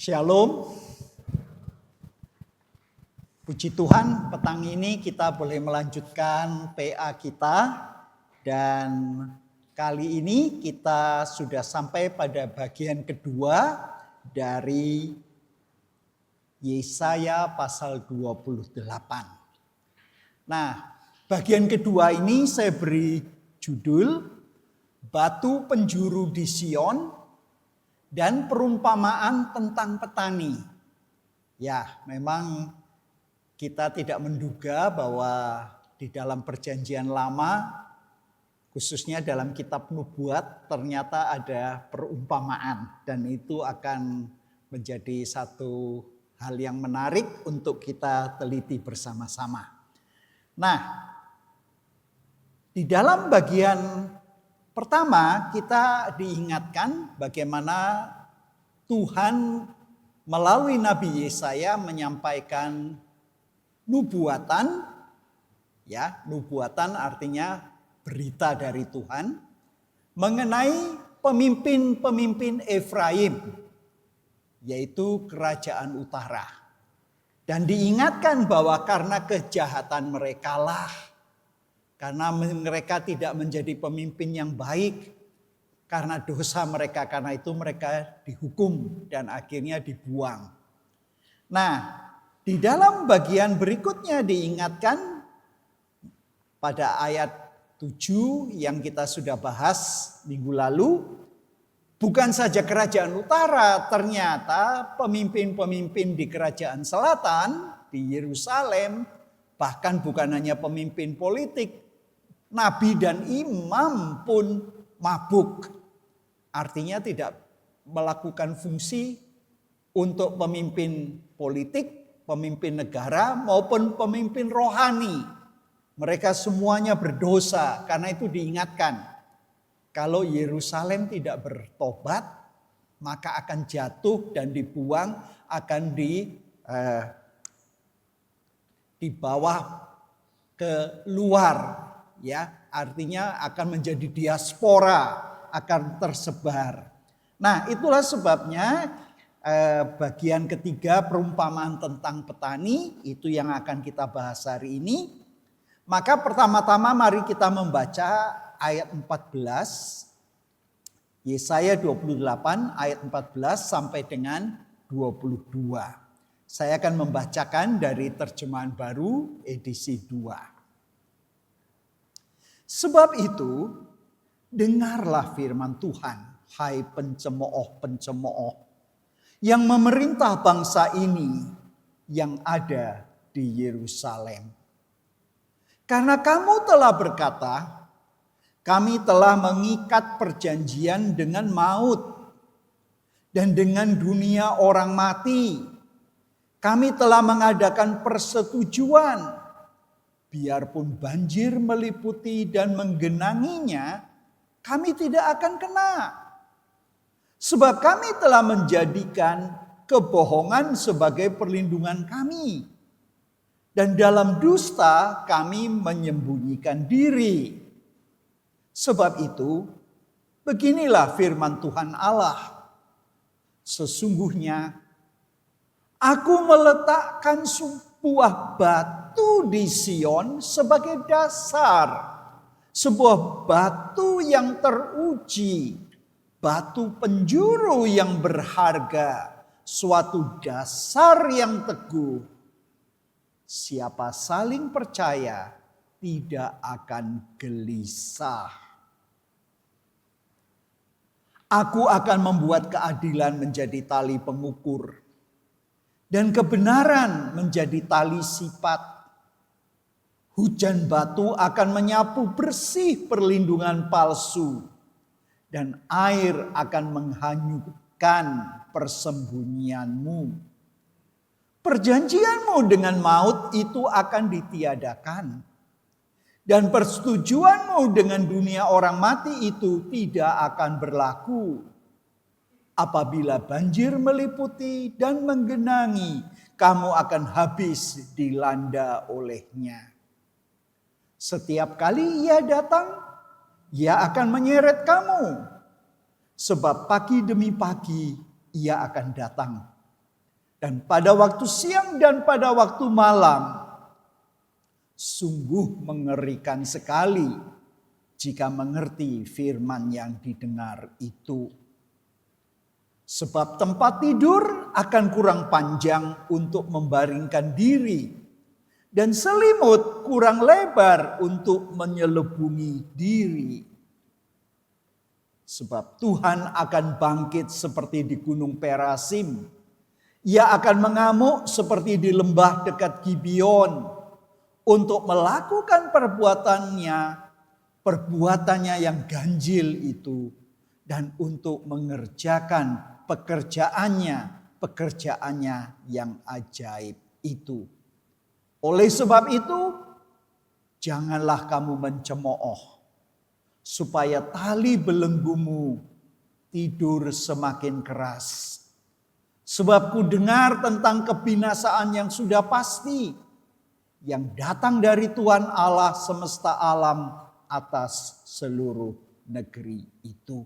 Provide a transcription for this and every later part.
Shalom. Puji Tuhan, petang ini kita boleh melanjutkan PA kita. Dan kali ini kita sudah sampai pada bagian kedua dari Yesaya pasal 28. Nah, bagian kedua ini saya beri judul Batu Penjuru di Sion dan perumpamaan tentang petani. Ya, memang kita tidak menduga bahwa di dalam perjanjian lama, khususnya dalam kitab nubuat, ternyata ada perumpamaan. Dan itu akan menjadi satu hal yang menarik untuk kita teliti bersama-sama. Nah, di dalam bagian pertama kita diingatkan bagaimana Tuhan melalui Nabi Yesaya menyampaikan nubuatan. Ya, nubuatan artinya berita dari Tuhan mengenai pemimpin-pemimpin Efraim, yaitu kerajaan utara. Dan diingatkan bahwa karena kejahatan merekalah, karena mereka tidak menjadi pemimpin yang baik, karena dosa mereka, karena itu mereka dihukum dan akhirnya dibuang. Nah, di dalam bagian berikutnya diingatkan pada ayat 7 yang kita sudah bahas minggu lalu, bukan saja kerajaan utara, ternyata pemimpin-pemimpin di kerajaan selatan, di Yerusalem, bahkan bukan hanya pemimpin politik, nabi dan imam pun mabuk. Artinya tidak melakukan fungsi untuk pemimpin politik, pemimpin negara maupun pemimpin rohani. Mereka semuanya berdosa, karena itu diingatkan. Kalau Yerusalem tidak bertobat, maka akan jatuh dan dibuang, akan dibawa ke luar. Ya, artinya akan menjadi diaspora, akan tersebar. Nah, itulah sebabnya bagian ketiga perumpamaan tentang petani itu yang akan kita bahas hari ini. Maka pertama-tama mari kita membaca ayat 14. Yesaya 28 ayat 14 sampai dengan 22. Saya akan membacakan dari terjemahan baru edisi 2. Sebab itu, dengarlah firman Tuhan, hai pencemooh-pencemooh yang memerintah bangsa ini yang ada di Yerusalem. Karena kamu telah berkata, kami telah mengikat perjanjian dengan maut dan dengan dunia orang mati. Kami telah mengadakan persetujuan. Biarpun banjir meliputi dan menggenanginya, kami tidak akan kena. Sebab kami telah menjadikan kebohongan sebagai perlindungan kami. Dan dalam dusta kami menyembunyikan diri. Sebab itu, beginilah firman Tuhan Allah. Sesungguhnya, aku meletakkan sebuah batu di Sion sebagai dasar. Sebuah batu yang teruji. Batu penjuru yang berharga. Suatu dasar yang teguh. Siapa saling percaya tidak akan gelisah. Aku akan membuat keadilan menjadi tali pengukur. Dan kebenaran menjadi tali sipat. Hujan batu akan menyapu bersih perlindungan palsu. Dan air akan menghanyutkan persembunyianmu. Perjanjianmu dengan maut itu akan ditiadakan. Dan persetujuanmu dengan dunia orang mati itu tidak akan berlaku. Apabila banjir meliputi dan menggenangi, kamu akan habis dilanda olehnya. Setiap kali ia datang, ia akan menyeret kamu. Sebab pagi demi pagi ia akan datang Dan pada waktu siang dan pada waktu malam, sungguh mengerikan sekali jika mengerti firman yang didengar itu. Sebab tempat tidur akan kurang panjang untuk membaringkan diri, dan selimut kurang lebar untuk menyelubungi diri. Sebab Tuhan akan bangkit seperti di gunung Perasim. Ia akan mengamuk seperti di lembah dekat Gibeon untuk melakukan perbuatannya yang ganjil itu, dan untuk mengerjakan pekerjaannya yang ajaib itu. Oleh sebab itu, janganlah kamu mencemooh, supaya tali belenggumu tidur semakin keras. Sebab ku dengar tentang kebinasaan yang sudah pasti, yang datang dari Tuhan Allah semesta alam atas seluruh negeri itu.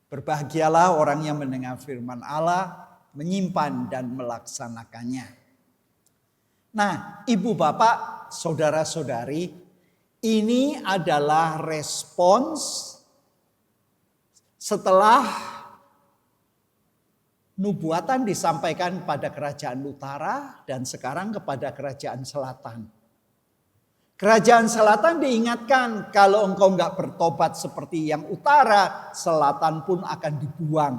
Berbahagialah orang yang mendengar firman Allah, menyimpan dan melaksanakannya. Nah, ibu bapak, saudara-saudari, ini adalah respons setelah nubuatan disampaikan pada kerajaan utara dan sekarang kepada kerajaan selatan. Kerajaan selatan diingatkan, kalau engkau enggak bertobat seperti yang utara, selatan pun akan dibuang.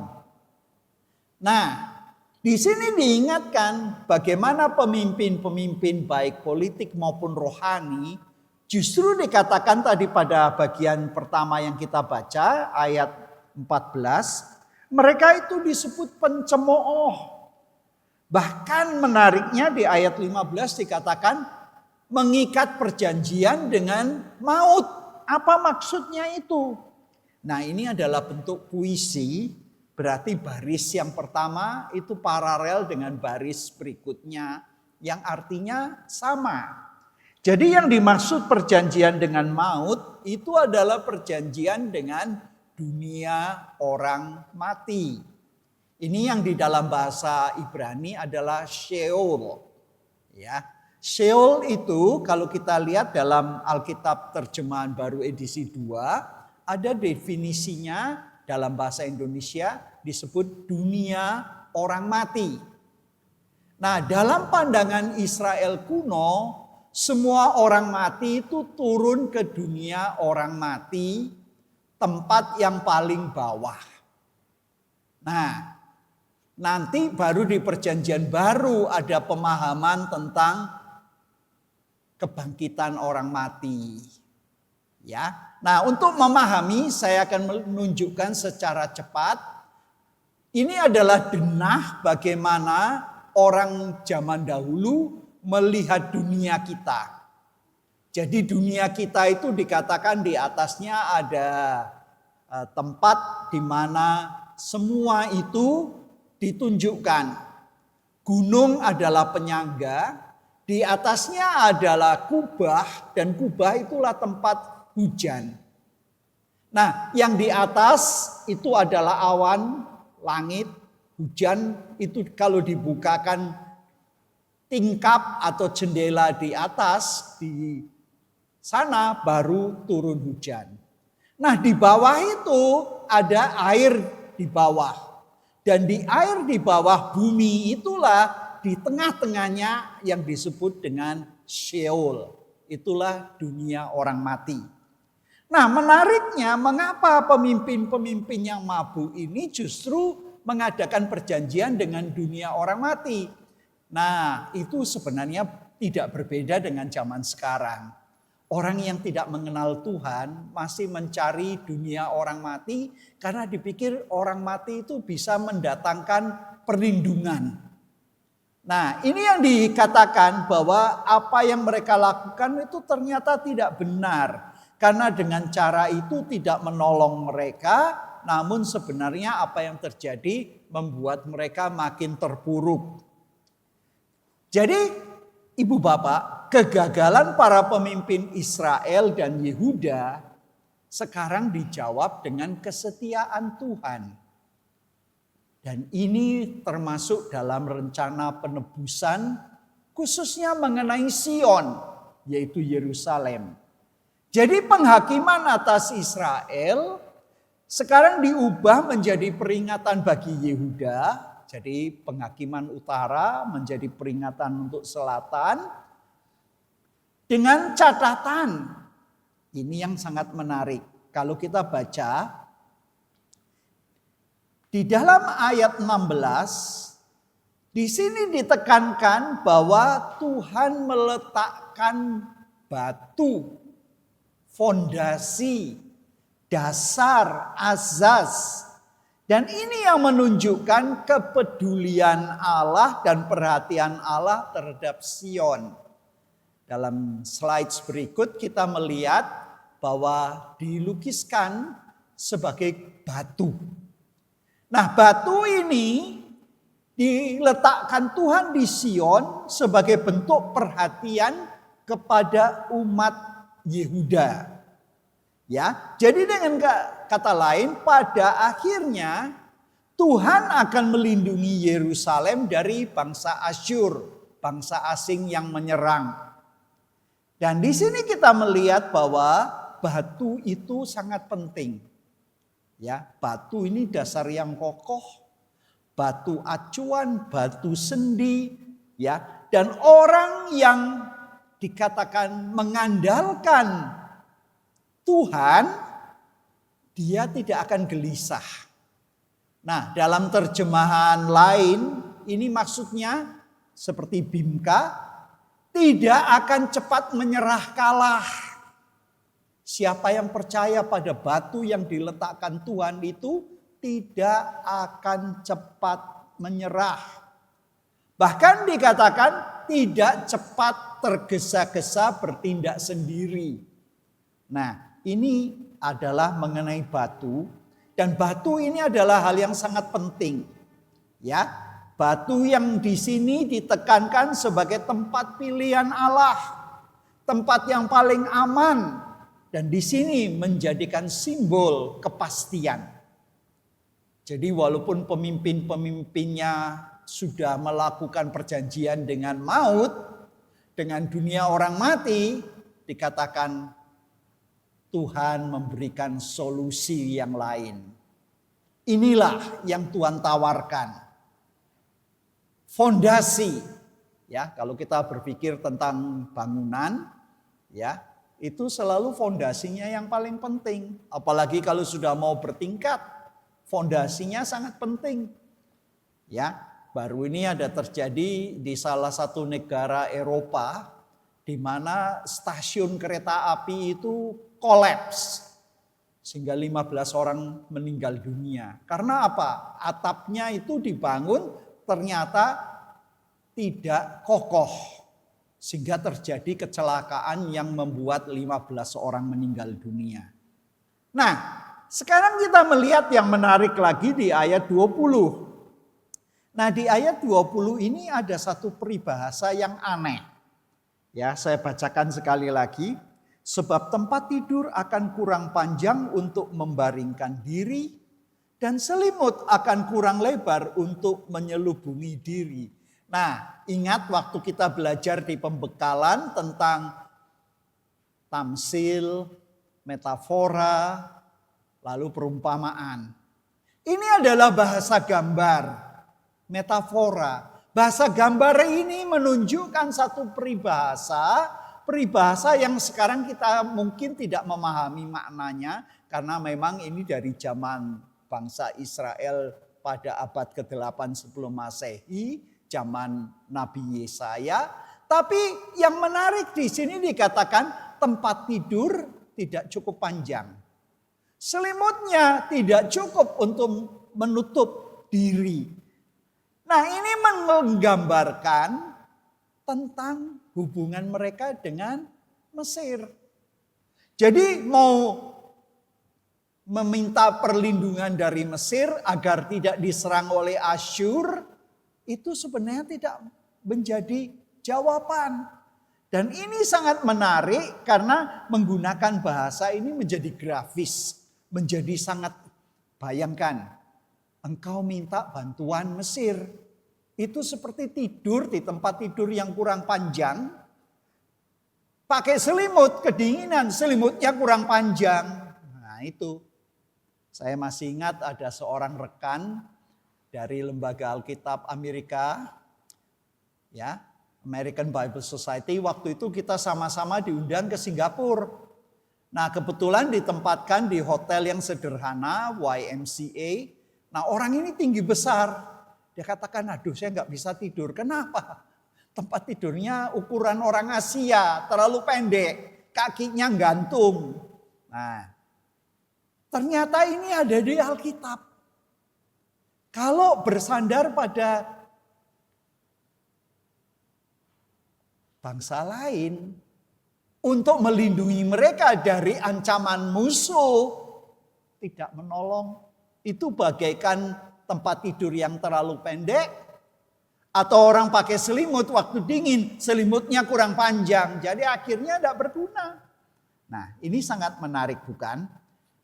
Nah, di sini diingatkan bagaimana pemimpin-pemimpin baik politik maupun rohani justru dikatakan tadi pada bagian pertama yang kita baca ayat 14, mereka itu disebut pencemooh. Bahkan menariknya di ayat 15 dikatakan mengikat perjanjian dengan maut. Apa maksudnya itu? Nah, ini adalah bentuk puisi, berarti baris yang pertama itu paralel dengan baris berikutnya yang artinya sama. Jadi yang dimaksud perjanjian dengan maut itu adalah perjanjian dengan dunia orang mati. Ini yang di dalam bahasa Ibrani adalah Sheol. Ya. Sheol itu kalau kita lihat dalam Alkitab terjemahan baru edisi 2, ada definisinya dalam bahasa Indonesia disebut dunia orang mati. Nah, dalam pandangan Israel kuno, semua orang mati itu turun ke dunia orang mati, tempat yang paling bawah. Nah, nanti baru di perjanjian baru ada pemahaman tentang kebangkitan orang mati. Ya. Nah, untuk memahami saya akan menunjukkan secara cepat. Ini adalah denah bagaimana orang zaman dahulu melihat dunia kita. Jadi dunia kita itu dikatakan di atasnya ada tempat di mana semua itu ditunjukkan. Gunung adalah penyangga, di atasnya adalah kubah, dan kubah itulah tempat hujan. Nah, yang di atas itu adalah awan, langit, hujan itu kalau dibukakan tingkap atau jendela di atas, di sana baru turun hujan. Nah, di bawah itu ada air di bawah. Dan di air di bawah bumi itulah di tengah-tengahnya yang disebut dengan Sheol. Itulah dunia orang mati. Nah, menariknya mengapa pemimpin-pemimpin yang mabuk ini justru mengadakan perjanjian dengan dunia orang mati. Nah, itu sebenarnya tidak berbeda dengan zaman sekarang. Orang yang tidak mengenal Tuhan masih mencari dunia orang mati karena dipikir orang mati itu bisa mendatangkan perlindungan. Nah, ini yang dikatakan bahwa apa yang mereka lakukan itu ternyata tidak benar. Karena dengan cara itu tidak menolong mereka, namun sebenarnya apa yang terjadi membuat mereka makin terpuruk. Jadi ibu bapak, kegagalan para pemimpin Israel dan Yehuda sekarang dijawab dengan kesetiaan Tuhan. Dan ini termasuk dalam rencana penebusan khususnya mengenai Sion, yaitu Yerusalem. Jadi penghakiman atas Israel sekarang diubah menjadi peringatan bagi Yehuda. Jadi penghakiman utara menjadi peringatan untuk selatan. Dengan catatan, ini yang sangat menarik. Kalau kita baca di dalam ayat 16, di sini ditekankan bahwa Tuhan meletakkan batu, fondasi, dasar, asas. Dan ini yang menunjukkan kepedulian Allah dan perhatian Allah terhadap Sion. Dalam slides berikut kita melihat bahwa dilukiskan sebagai batu. Nah, batu ini diletakkan Tuhan di Sion sebagai bentuk perhatian kepada umat Yehuda. Ya, jadi dengan kata lain pada akhirnya Tuhan akan melindungi Yerusalem dari bangsa Asyur, bangsa asing yang menyerang. Dan di sini kita melihat bahwa batu itu sangat penting. Ya, batu ini dasar yang kokoh, batu acuan, batu sendi, ya. Dan orang yang dikatakan mengandalkan Tuhan, dia tidak akan gelisah. Nah, dalam terjemahan lain, ini maksudnya seperti Bimka, tidak akan cepat menyerah kalah. Siapa yang percaya pada batu yang diletakkan Tuhan itu tidak akan cepat menyerah. Bahkan dikatakan tidak cepat tergesa-gesa bertindak sendiri. Nah, ini adalah mengenai batu, dan batu ini adalah hal yang sangat penting. Ya, batu yang di sini ditekankan sebagai tempat pilihan Allah, tempat yang paling aman. Dan di sini menjadikan simbol kepastian. Jadi walaupun pemimpin-pemimpinnya sudah melakukan perjanjian dengan maut, dengan dunia orang mati, dikatakan Tuhan memberikan solusi yang lain. Inilah yang Tuhan tawarkan. Fondasi, ya, kalau kita berpikir tentang bangunan, ya, itu selalu fondasinya yang paling penting. Apalagi kalau sudah mau bertingkat, fondasinya sangat penting. Ya, baru ini ada terjadi di salah satu negara Eropa di mana stasiun kereta api itu kolaps sehingga 15 orang meninggal dunia. Karena apa? Atapnya itu dibangun ternyata tidak kokoh. Sehingga terjadi kecelakaan yang membuat 15 orang meninggal dunia. Nah, sekarang kita melihat yang menarik lagi di ayat 20. Nah, di ayat 20 ini ada satu peribahasa yang aneh. Ya, saya bacakan sekali lagi. Sebab tempat tidur akan kurang panjang untuk membaringkan diri, dan selimut akan kurang lebar untuk menyelubungi diri. Nah, ingat waktu kita belajar di pembekalan tentang tamsil, metafora, lalu perumpamaan. Ini adalah bahasa gambar, metafora. Bahasa gambar ini menunjukkan satu peribahasa yang sekarang kita mungkin tidak memahami maknanya, karena memang ini dari zaman bangsa Israel pada abad ke-8 sebelum Masehi. Zaman Nabi Yesaya, tapi yang menarik di sini dikatakan tempat tidur tidak cukup panjang. Selimutnya tidak cukup untuk menutup diri. Nah, ini menggambarkan tentang hubungan mereka dengan Mesir. Jadi mau meminta perlindungan dari Mesir agar tidak diserang oleh Asyur, itu sebenarnya tidak menjadi jawaban. Dan ini sangat menarik karena menggunakan bahasa ini menjadi grafis. Menjadi sangat, bayangkan. engkau minta bantuan Mesir. Itu seperti tidur di tempat tidur yang kurang panjang. Pakai selimut, kedinginan, selimutnya kurang panjang. Nah itu, saya masih ingat ada seorang rekan dari Lembaga Alkitab Amerika, ya, American Bible Society. Waktu itu kita sama-sama diundang ke Singapura. Nah kebetulan ditempatkan di hotel yang sederhana, YMCA. Nah orang ini tinggi besar. Dia katakan, aduh saya nggak bisa tidur. Kenapa? Tempat tidurnya ukuran orang Asia, terlalu pendek. Kakinya gantung. Nah ternyata ini ada di Alkitab. Kalau bersandar pada bangsa lain, untuk melindungi mereka dari ancaman musuh, tidak menolong. Itu bagaikan tempat tidur yang terlalu pendek, atau orang pakai selimut waktu dingin, selimutnya kurang panjang, jadi akhirnya tidak berguna. Nah ini sangat menarik bukan?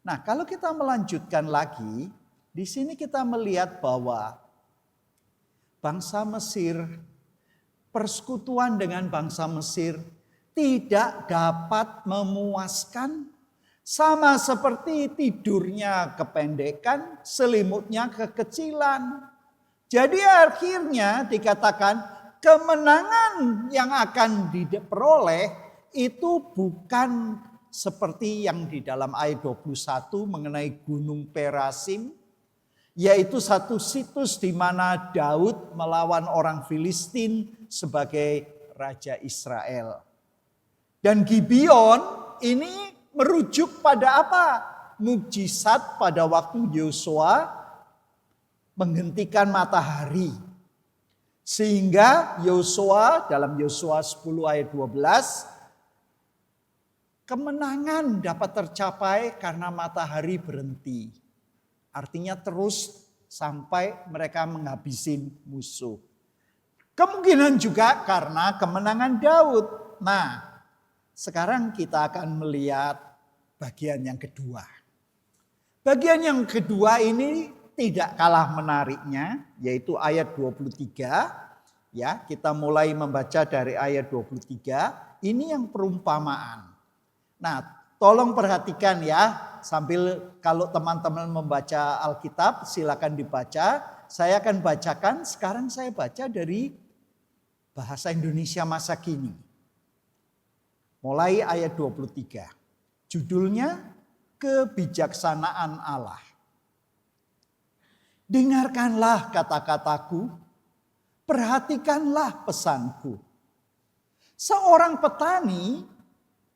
Nah kalau kita melanjutkan lagi, di sini kita melihat bahwa bangsa Mesir, persekutuan dengan bangsa Mesir tidak dapat memuaskan, sama seperti tidurnya kependekan, selimutnya kekecilan. Jadi akhirnya dikatakan kemenangan yang akan diperoleh itu bukan seperti yang di dalam ayat 21 mengenai Gunung Perasim, yaitu satu situs di mana Daud melawan orang Filistin sebagai Raja Israel. Dan Gibeon ini merujuk pada apa? Mukjizat pada waktu Yosua menghentikan matahari. Sehingga Yosua dalam Yosua 10 ayat 12, kemenangan dapat tercapai karena matahari berhenti. Artinya terus sampai mereka menghabisi musuh. Kemungkinan juga karena kemenangan Daud. Nah, sekarang kita akan melihat bagian yang kedua. Bagian yang kedua ini tidak kalah menariknya, yaitu ayat 23. Ya, kita mulai membaca dari ayat 23. Ini yang perumpamaan. Nah, tolong perhatikan ya, sambil kalau teman-teman membaca Alkitab silakan dibaca. Saya akan bacakan, sekarang saya baca dari bahasa Indonesia masa kini. Mulai ayat 23. Judulnya Kebijaksanaan Allah. Dengarkanlah kata-kataku, perhatikanlah pesanku. Seorang petani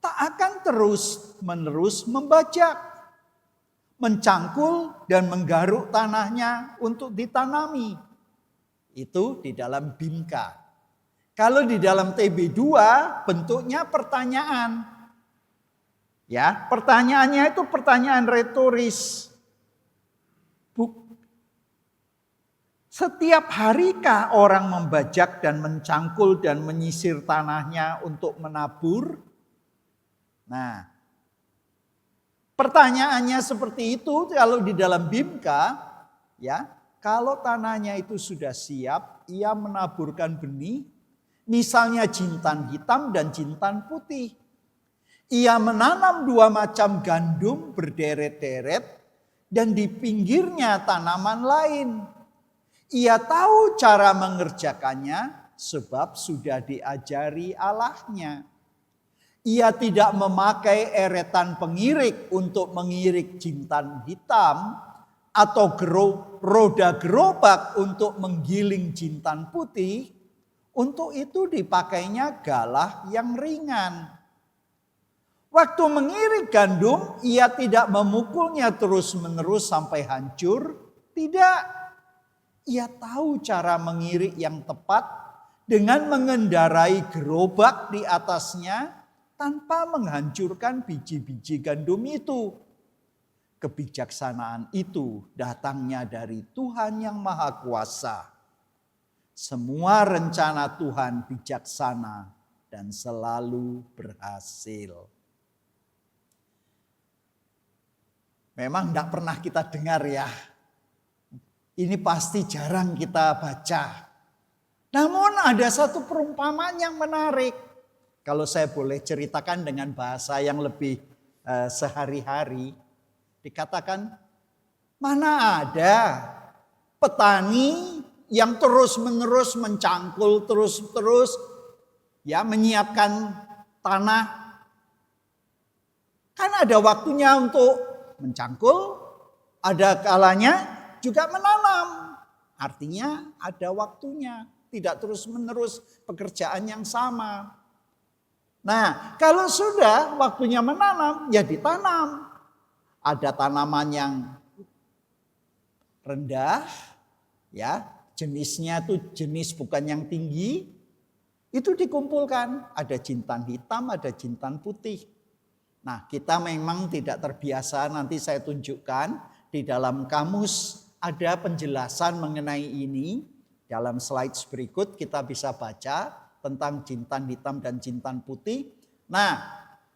tak akan terus-menerus membajak, mencangkul dan menggaruk tanahnya untuk ditanami. Itu di dalam Bimka. Kalau di dalam TB2 bentuknya pertanyaan. Ya, pertanyaannya itu pertanyaan retoris. Setiap harikah orang membajak dan mencangkul dan menyisir tanahnya untuk menabur? Nah, pertanyaannya seperti itu kalau di dalam Bimka, ya, kalau tanahnya itu sudah siap, ia menaburkan benih, misalnya jintan hitam dan jintan putih. Ia menanam 2 macam gandum berderet-deret dan di pinggirnya tanaman lain. Ia tahu cara mengerjakannya sebab sudah diajari Allahnya. Ia tidak memakai eretan pengirik untuk mengirik jintan hitam atau roda gerobak untuk menggiling jintan putih. Untuk itu dipakainya galah yang ringan. Waktu mengirik gandum, ia tidak memukulnya terus-menerus sampai hancur. Tidak. Ia tahu cara mengirik yang tepat dengan mengendarai gerobak di atasnya tanpa menghancurkan biji-biji gandum itu. Kebijaksanaan itu datangnya dari Tuhan yang Maha Kuasa. Semua rencana Tuhan bijaksana dan selalu berhasil. Memang tidak pernah kita dengar ya. Ini pasti jarang kita baca. Namun ada satu perumpamaan yang menarik. Kalau saya boleh ceritakan dengan bahasa yang lebih sehari-hari. Dikatakan, mana ada petani yang terus-menerus mencangkul, terus-terus ya menyiapkan tanah. Kan ada waktunya untuk mencangkul, ada kalanya juga menanam. Artinya ada waktunya, tidak terus-menerus pekerjaan yang sama. Nah, kalau sudah waktunya menanam, ya ditanam. Ada tanaman yang rendah, ya jenisnya tuh jenis bukan yang tinggi, itu dikumpulkan. Ada jintan hitam, ada jintan putih. Nah, kita memang tidak terbiasa, nanti saya tunjukkan di dalam kamus ada penjelasan mengenai ini. Dalam slides berikut kita bisa baca tentang jintan hitam dan jintan putih. Nah,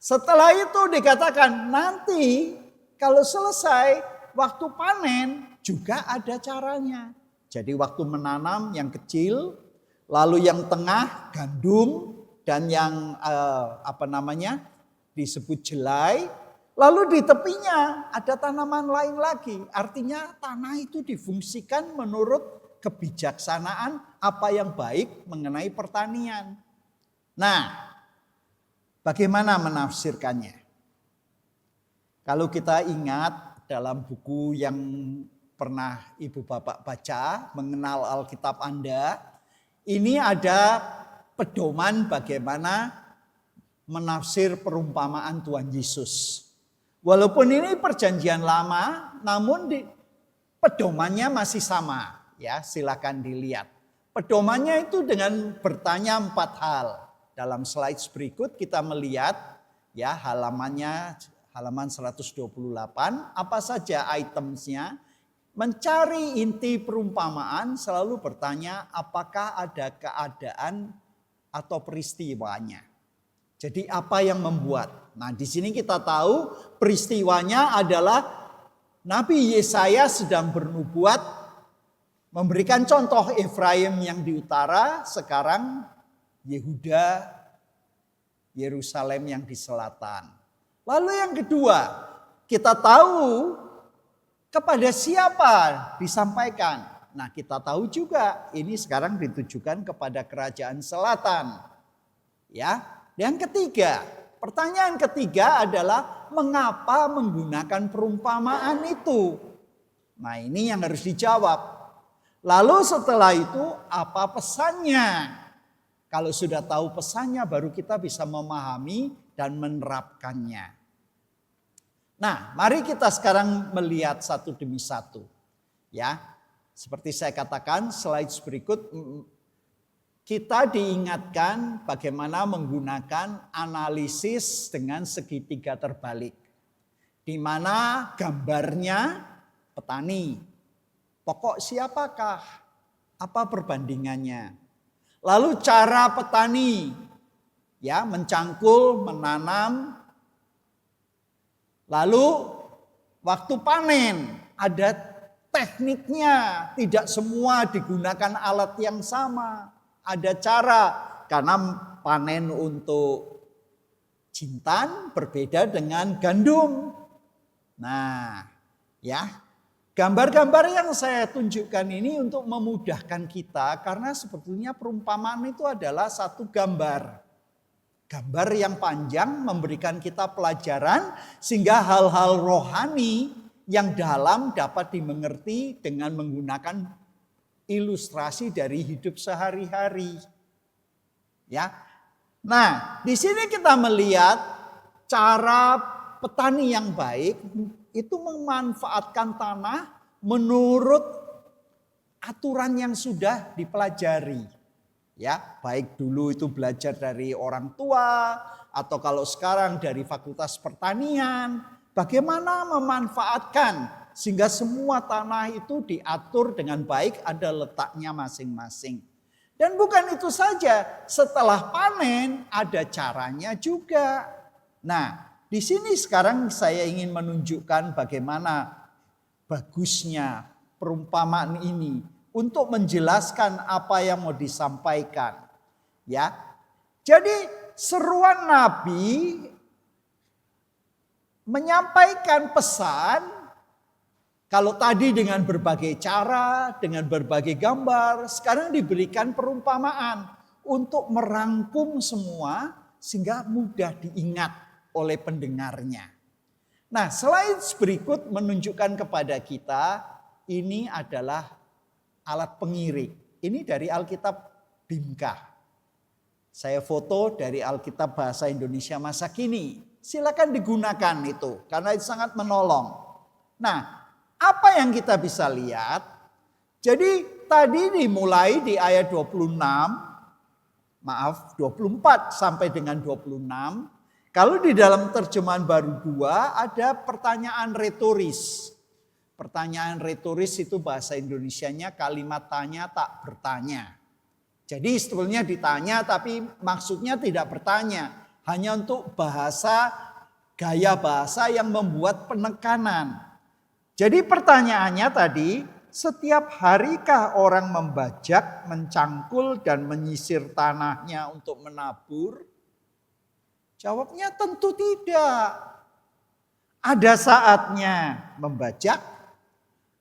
setelah itu dikatakan nanti kalau selesai waktu panen juga ada caranya. Jadi waktu menanam yang kecil, lalu yang tengah gandum dan yang disebut jelai, lalu di tepinya ada tanaman lain lagi. Artinya tanah itu difungsikan menurut kebijaksanaan apa yang baik mengenai pertanian. Nah, bagaimana menafsirkannya? Kalau kita ingat dalam buku yang pernah Ibu Bapak baca, mengenal Alkitab Anda, ini ada pedoman bagaimana menafsir perumpamaan Tuhan Yesus. Walaupun ini perjanjian lama, namun pedomannya masih sama. Ya, silakan dilihat. Pedomannya itu dengan bertanya 4 hal. Dalam slide berikut kita melihat ya halamannya, halaman 128, apa saja itemsnya. Mencari inti perumpamaan selalu bertanya apakah ada keadaan atau peristiwanya. Jadi apa yang membuat? Nah, di sini kita tahu peristiwanya adalah Nabi Yesaya sedang bernubuat memberikan contoh Efraim yang di utara, sekarang Yehuda, Yerusalem yang di selatan. Lalu yang kedua, kita tahu kepada siapa disampaikan. Nah, kita tahu juga ini sekarang ditujukan kepada kerajaan selatan. Ya. Yang ketiga, pertanyaan ketiga adalah mengapa menggunakan perumpamaan itu? Nah, ini yang harus dijawab. Lalu setelah itu apa pesannya? Kalau sudah tahu pesannya baru kita bisa memahami dan menerapkannya. Nah, mari kita sekarang melihat satu demi satu. Ya, seperti saya katakan, slide berikut kita diingatkan bagaimana menggunakan analisis dengan segitiga terbalik. Di mana gambarnya petani. Pokok siapakah? Apa perbandingannya? Lalu cara petani ya mencangkul, menanam. Lalu waktu panen ada tekniknya, tidak semua digunakan alat yang sama. Ada cara, karena panen untuk jintan berbeda dengan gandum. Nah, ya, gambar-gambar yang saya tunjukkan ini untuk memudahkan kita, karena sebetulnya perumpamaan itu adalah satu gambar. Gambar yang panjang memberikan kita pelajaran sehingga hal-hal rohani yang dalam dapat dimengerti dengan menggunakan ilustrasi dari hidup sehari-hari. Ya. Nah, di sini kita melihat cara petani yang baik itu memanfaatkan tanah menurut aturan yang sudah dipelajari. Ya, baik dulu itu belajar dari orang tua atau kalau sekarang dari Fakultas Pertanian, bagaimana memanfaatkan sehingga semua tanah itu diatur dengan baik, ada letaknya masing-masing. Dan bukan itu saja, setelah panen ada caranya juga. Nah, di sini sekarang saya ingin menunjukkan bagaimana bagusnya perumpamaan ini untuk menjelaskan apa yang mau disampaikan. Ya. Jadi seruan Nabi menyampaikan pesan, kalau tadi dengan berbagai cara, dengan berbagai gambar, sekarang diberikan perumpamaan untuk merangkum semua sehingga mudah diingat oleh pendengarnya. Nah, slide berikut menunjukkan kepada kita ini adalah alat pengiring. Ini dari Alkitab Bimka. Saya foto dari Alkitab Bahasa Indonesia masa kini. Silakan digunakan itu karena itu sangat menolong. Nah, apa yang kita bisa lihat? Jadi tadi dimulai di ayat 24 sampai dengan 26. Kalau di dalam terjemahan baru 2 ada pertanyaan retoris. Pertanyaan retoris itu bahasa Indonesianya kalimat tanya tak bertanya. Jadi sebetulnya ditanya tapi maksudnya tidak bertanya. Hanya untuk gaya bahasa yang membuat penekanan. Jadi pertanyaannya tadi, setiap harikah orang membajak, mencangkul dan menyisir tanahnya untuk menabur? Jawabnya tentu tidak. Ada saatnya membajak,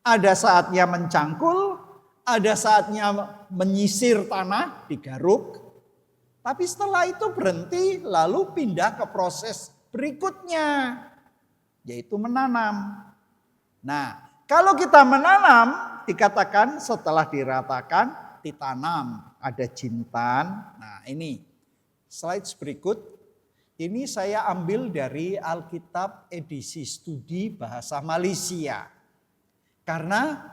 ada saatnya mencangkul, ada saatnya menyisir tanah, digaruk. Tapi setelah itu berhenti lalu pindah ke proses berikutnya, yaitu menanam. Nah, kalau kita menanam dikatakan setelah diratakan ditanam, ada jintan. Nah, ini slide berikut. Ini saya ambil dari Alkitab edisi studi bahasa Malaysia. Karena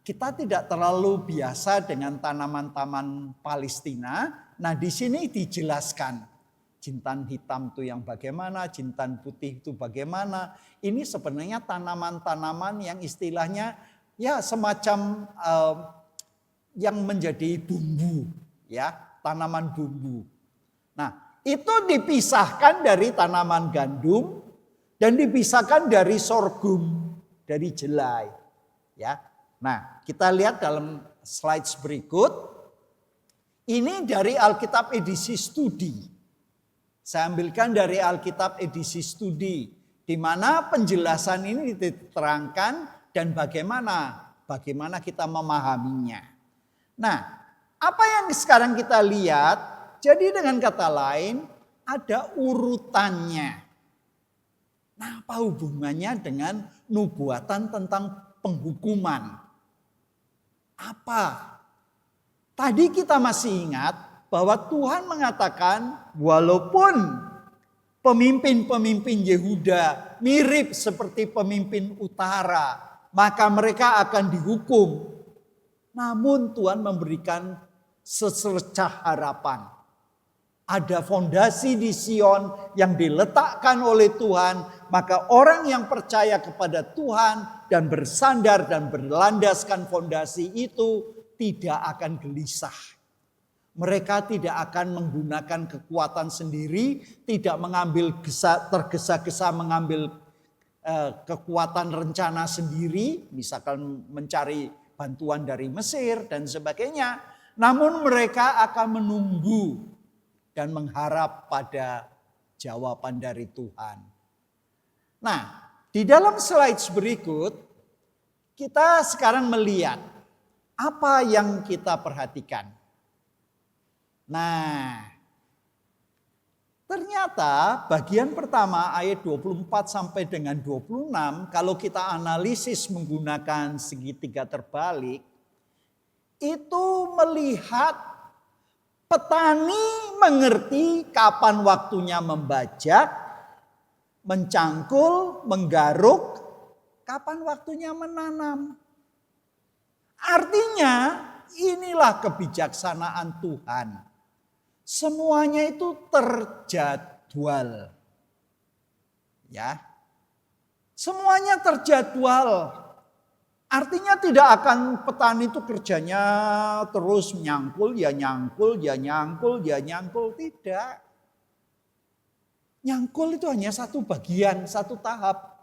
kita tidak terlalu biasa dengan tanaman-tanaman Palestina. Nah, di sini dijelaskan jintan hitam itu yang bagaimana, jintan putih itu bagaimana. Ini sebenarnya tanaman-tanaman yang istilahnya ya semacam yang menjadi bumbu, ya, tanaman bumbu. Nah, itu dipisahkan dari tanaman gandum dan dipisahkan dari sorghum, dari jelai, ya. Nah, kita lihat dalam slide berikut. Ini dari Alkitab edisi studi. Saya ambilkan dari Alkitab edisi studi, di mana penjelasan ini diterangkan dan bagaimana kita memahaminya. Nah, apa yang sekarang kita lihat? Jadi dengan kata lain ada urutannya. Nah, apa hubungannya dengan nubuatan tentang penghukuman? Apa? Tadi kita masih ingat bahwa Tuhan mengatakan walaupun pemimpin-pemimpin Yehuda mirip seperti pemimpin utara, maka mereka akan dihukum. Namun Tuhan memberikan secercah harapan. Ada fondasi di Sion yang diletakkan oleh Tuhan, maka orang yang percaya kepada Tuhan dan bersandar dan berlandaskan fondasi itu tidak akan gelisah. Mereka tidak akan menggunakan kekuatan sendiri, tidak tergesa-gesa mengambil kekuatan rencana sendiri, misalkan mencari bantuan dari Mesir dan sebagainya. Namun mereka akan menunggu dan mengharap pada jawaban dari Tuhan. Nah, di dalam slide berikut, kita sekarang melihat apa yang kita perhatikan. Nah, ternyata bagian pertama ayat 24 sampai dengan 26, kalau kita analisis menggunakan segitiga terbalik, itu melihat petani mengerti kapan waktunya membajak, mencangkul, menggaruk, kapan waktunya menanam. Artinya inilah kebijaksanaan Tuhan. Semuanya itu terjadwal. Ya. Semuanya terjadwal. Artinya tidak akan petani itu kerjanya terus nyangkul, ya nyangkul, ya nyangkul, ya nyangkul. Tidak. Nyangkul itu hanya satu bagian, satu tahap.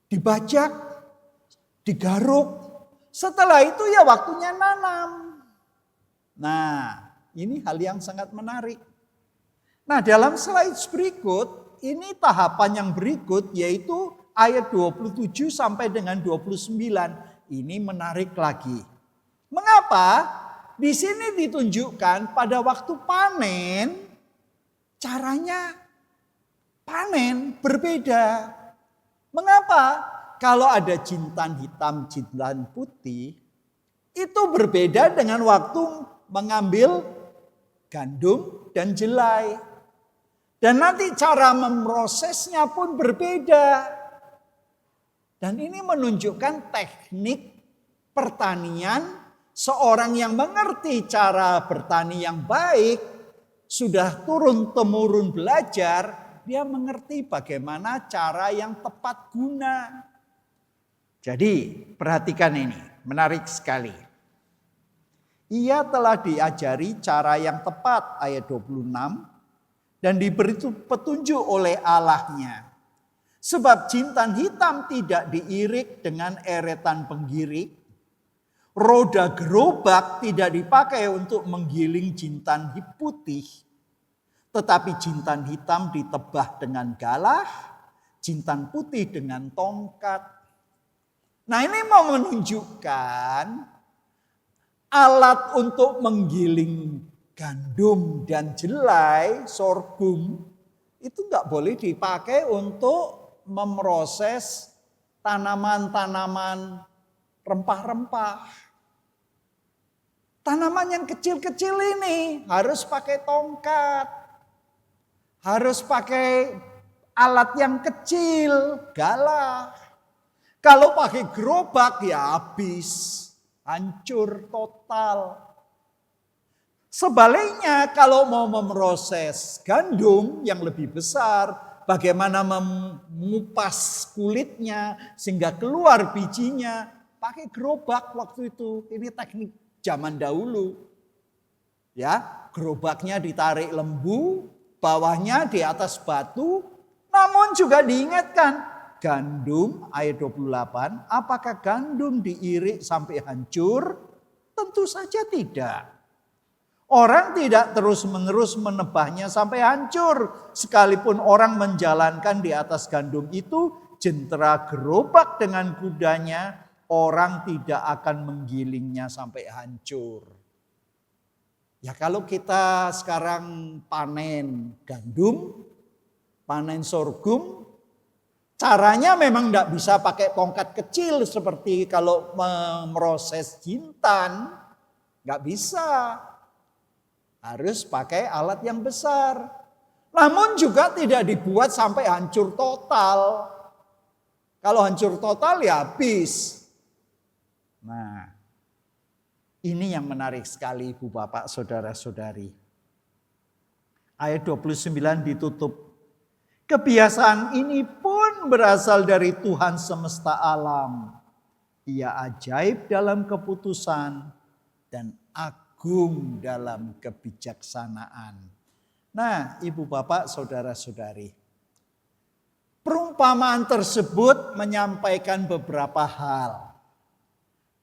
Dibajak, digaruk, Setelah itu ya waktunya nanam. Nah, ini hal yang sangat menarik. Nah, dalam slide berikut, ini tahapan yang berikut yaitu ayat 27 sampai dengan 29. Ini menarik lagi. Mengapa? Di sini ditunjukkan pada waktu panen, caranya panen berbeda. Mengapa? Kalau ada jintan hitam, jintan putih, itu berbeda dengan waktu mengambil gandum dan jelai. Dan nanti cara memprosesnya pun berbeda. Dan ini menunjukkan teknik pertanian. Seorang yang mengerti cara bertani yang baik, sudah turun-temurun belajar, dia mengerti bagaimana cara yang tepat guna. Jadi perhatikan ini, menarik sekali. Ia telah diajari cara yang tepat, ayat 26, dan diberi petunjuk oleh Allahnya. Sebab jintan hitam tidak diirik dengan eretan penggirik. Roda gerobak tidak dipakai untuk menggiling jintan putih. Tetapi jintan hitam ditebah dengan galah, jintan putih dengan tongkat. Nah, ini mau menunjukkan alat untuk menggiling gandum dan jelai, sorghum, itu nggak boleh dipakai untuk memproses tanaman-tanaman rempah-rempah. Tanaman yang kecil-kecil ini harus pakai tongkat. Harus pakai alat yang kecil, galah. Kalau pakai gerobak ya habis, hancur total. Sebaliknya kalau mau memproses gandum yang lebih besar, bagaimana mengupas kulitnya sehingga keluar bijinya, pakai gerobak waktu itu. Ini teknik zaman dahulu. Ya, gerobaknya ditarik lembu, bawahnya di atas batu. Namun juga diingatkan, gandum ayat 28, apakah gandum diirik sampai hancur? Tentu saja tidak. Orang tidak terus-menerus menebahnya sampai hancur. Sekalipun orang menjalankan di atas gandum itu, jentera gerobak dengan kudanya, orang tidak akan menggilingnya sampai hancur. Ya kalau kita sekarang panen gandum, panen sorghum, caranya memang tidak bisa pakai tongkat kecil seperti kalau memproses jintan. Nggak bisa. Harus pakai alat yang besar. Namun juga tidak dibuat sampai hancur total. Kalau hancur total ya habis. Nah, ini yang menarik sekali Ibu Bapak Saudara-saudari. Ayat 29 ditutup. Kebiasaan ini pun berasal dari Tuhan semesta alam. Ia ajaib dalam keputusan dan agung dalam kebijaksanaan. Nah, Ibu Bapak Saudara-saudari. Perumpamaan tersebut menyampaikan beberapa hal.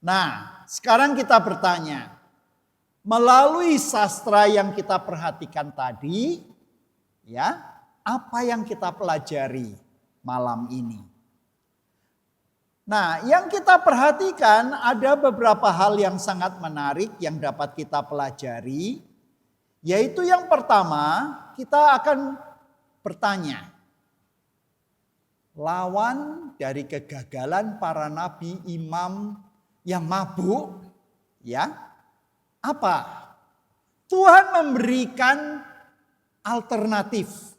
Nah, sekarang kita bertanya, melalui sastra yang kita perhatikan tadi, ya, apa yang kita pelajari malam ini? Nah, yang kita perhatikan ada beberapa hal yang sangat menarik yang dapat kita pelajari, yaitu yang pertama, kita akan bertanya, lawan dari kegagalan para nabi imam yang mabuk, ya, apa? Tuhan memberikan alternatif.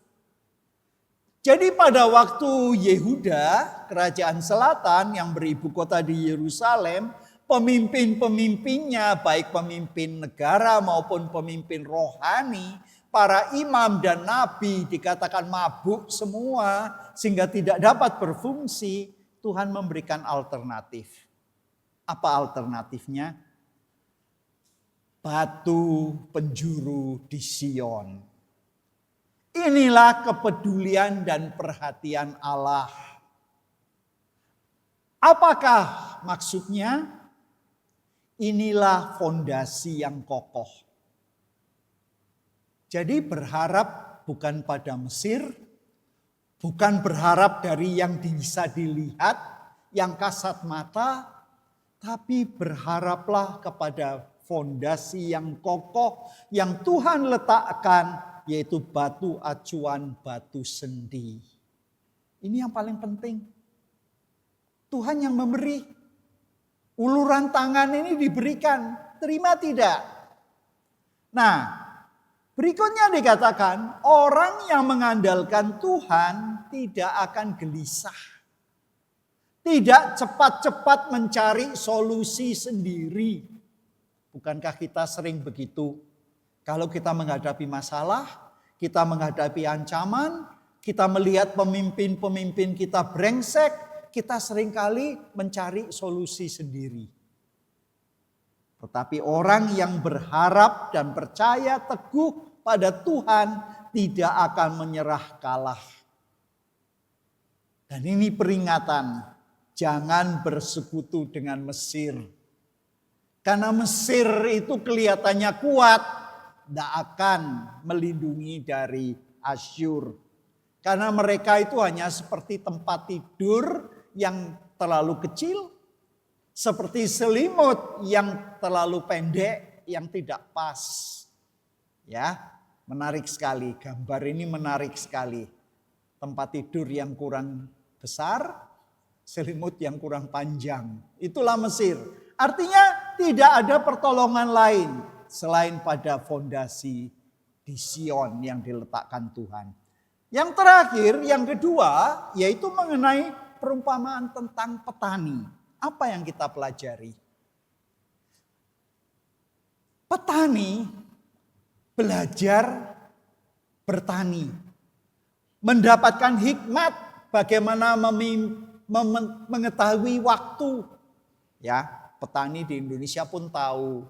Jadi pada waktu Yehuda, kerajaan selatan yang beribu kota di Yerusalem, pemimpin-pemimpinnya, baik pemimpin negara maupun pemimpin rohani, para imam dan nabi dikatakan mabuk semua sehingga tidak dapat berfungsi. Tuhan memberikan alternatif. Apa alternatifnya? Batu penjuru di Sion. Inilah kepedulian dan perhatian Allah. Apakah maksudnya? inilah fondasi yang kokoh. Jadi berharap bukan pada Mesir, bukan berharap dari yang bisa dilihat, yang kasat mata, tapi berharaplah kepada fondasi yang kokoh yang Tuhan letakkan, yaitu batu acuan, batu sendi. Ini yang paling penting. Tuhan yang memberi. Uluran tangan ini diberikan, terima tidak? Nah, berikutnya dikatakan, orang yang mengandalkan Tuhan tidak akan gelisah. Tidak cepat-cepat mencari solusi sendiri. Bukankah kita sering begitu? Kalau kita menghadapi masalah, kita menghadapi ancaman, kita melihat pemimpin-pemimpin kita brengsek, kita seringkali mencari solusi sendiri. Tetapi orang yang berharap dan percaya teguh pada Tuhan tidak akan menyerah kalah. Dan ini peringatan, jangan bersekutu dengan Mesir. Karena Mesir itu kelihatannya kuat, tidak akan melindungi dari Asyur. Karena mereka itu hanya seperti tempat tidur yang terlalu kecil, seperti selimut yang terlalu pendek, yang tidak pas. Ya, menarik sekali, gambar ini menarik sekali. Tempat tidur yang kurang besar, selimut yang kurang panjang. Itulah Mesir. Artinya tidak ada pertolongan lain selain pada fondasi di Sion yang diletakkan Tuhan. Yang terakhir, yang kedua, yaitu mengenai perumpamaan tentang petani. Apa yang kita pelajari? Petani belajar bertani. Mendapatkan hikmat bagaimana mengetahui waktu. Ya, petani di Indonesia pun tahu.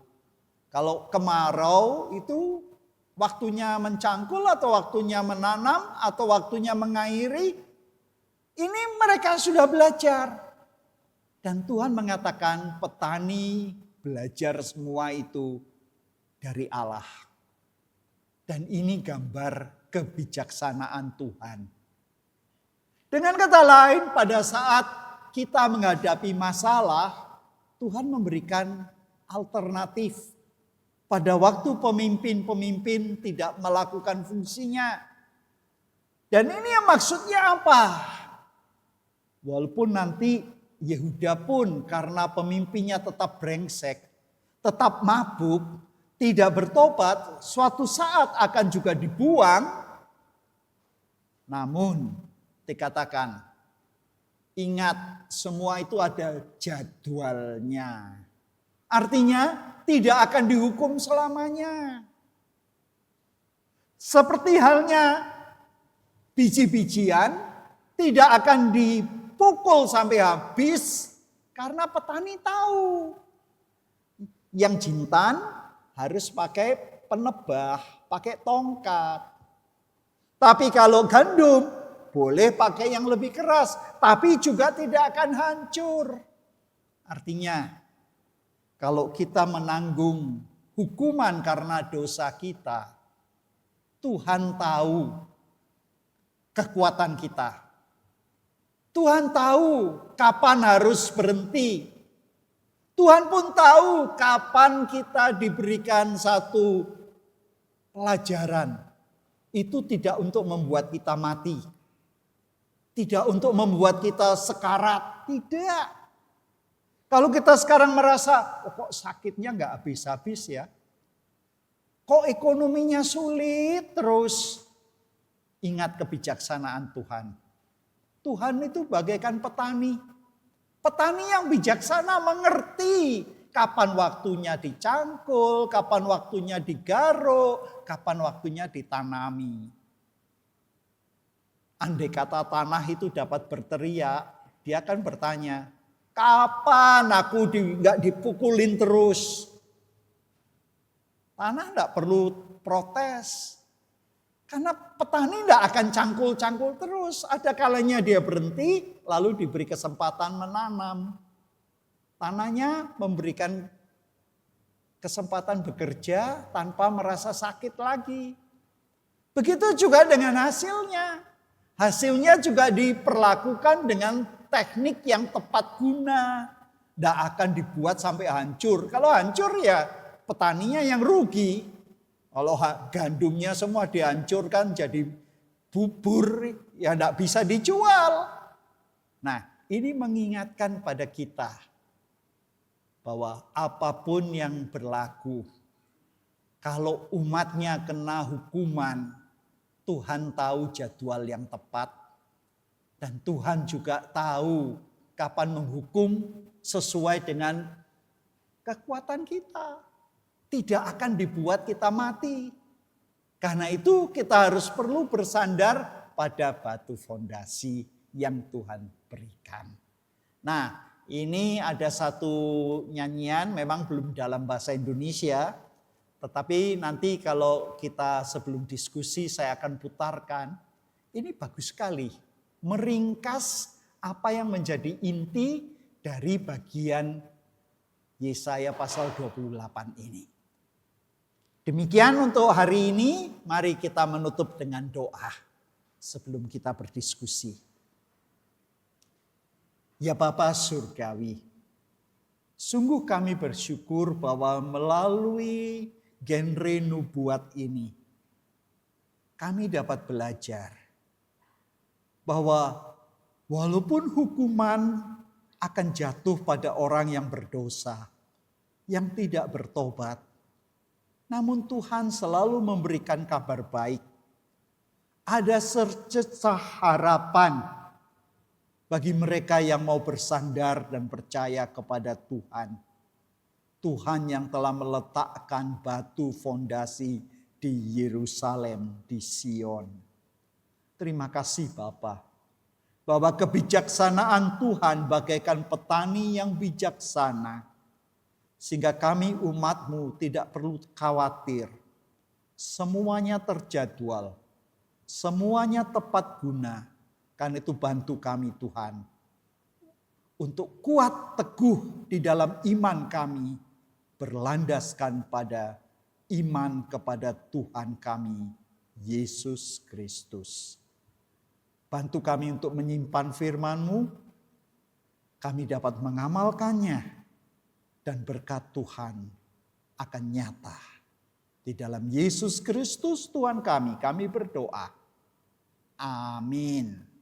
Kalau kemarau itu waktunya mencangkul atau waktunya menanam atau waktunya mengairi. Ini mereka sudah belajar. Dan Tuhan mengatakan petani belajar semua itu dari Allah. Dan ini gambar kebijaksanaan Tuhan. Dengan kata lain, pada saat kita menghadapi masalah, Tuhan memberikan alternatif. Pada waktu pemimpin-pemimpin tidak melakukan fungsinya. Dan ini yang maksudnya apa? Walaupun nanti Yehuda pun karena pemimpinnya tetap brengsek, tetap mabuk, tidak bertobat, suatu saat akan juga dibuang. Namun dikatakan, ingat semua itu ada jadwalnya. Artinya tidak akan dihukum selamanya. Seperti halnya biji-bijian tidak akan dipukul sampai habis karena petani tahu. Yang jintan harus pakai penebah, pakai tongkat. Tapi kalau gandum boleh pakai yang lebih keras, tapi juga tidak akan hancur. Artinya kalau kita menanggung hukuman karena dosa kita, Tuhan tahu kekuatan kita. Tuhan tahu kapan harus berhenti. Tuhan pun tahu kapan kita diberikan satu pelajaran. Itu tidak untuk membuat kita mati. Tidak untuk membuat kita sekarat. Tidak. Kalau kita sekarang merasa, kok sakitnya gak habis-habis ya. Kok ekonominya sulit terus. Ingat kebijaksanaan Tuhan. Tuhan itu bagaikan petani. Petani yang bijaksana mengerti kapan waktunya dicangkul, kapan waktunya digaruk, kapan waktunya ditanami. Andai kata tanah itu dapat berteriak, dia akan bertanya, kapan aku nggak dipukulin terus? Tanah nggak perlu protes. Karena petani tidak akan cangkul-cangkul terus. Ada kalanya dia berhenti, lalu diberi kesempatan menanam. Tanahnya memberikan kesempatan bekerja tanpa merasa sakit lagi. Begitu juga dengan hasilnya. Hasilnya juga diperlakukan dengan teknik yang tepat guna. Tidak akan dibuat sampai hancur. Kalau hancur ya petaninya yang rugi. Kalau gandumnya semua dihancurkan jadi bubur, ya tidak bisa dijual. Nah, ini mengingatkan pada kita bahwa apapun yang berlaku, kalau umatnya kena hukuman, Tuhan tahu jadwal yang tepat. Dan Tuhan juga tahu kapan menghukum sesuai dengan kekuatan kita. Tidak akan dibuat kita mati. Karena itu kita harus perlu bersandar pada batu fondasi yang Tuhan berikan. Nah, ini ada satu nyanyian, memang belum dalam bahasa Indonesia, tetapi nanti kalau kita sebelum diskusi saya akan putarkan. Ini bagus sekali, meringkas apa yang menjadi inti dari bagian Yesaya pasal 28 ini. Demikian untuk hari ini, mari kita menutup dengan doa sebelum kita berdiskusi. Ya Bapa Surgawi, sungguh kami bersyukur bahwa melalui genre nubuat ini, kami dapat belajar bahwa walaupun hukuman akan jatuh pada orang yang berdosa, yang tidak bertobat, namun Tuhan selalu memberikan kabar baik. Ada secercah harapan bagi mereka yang mau bersandar dan percaya kepada Tuhan. Tuhan yang telah meletakkan batu fondasi di Yerusalem, di Sion. Terima kasih Bapa, bahwa kebijaksanaan Tuhan bagaikan petani yang bijaksana. Sehingga kami umat-Mu tidak perlu khawatir. Semuanya terjadwal. Semuanya tepat guna. Karena itu bantu kami Tuhan. Untuk kuat teguh di dalam iman kami. Berlandaskan pada iman kepada Tuhan kami, Yesus Kristus. Bantu kami untuk menyimpan firman-Mu. Kami dapat mengamalkannya. Dan berkat Tuhan akan nyata. Di dalam Yesus Kristus Tuhan kami berdoa. Amin.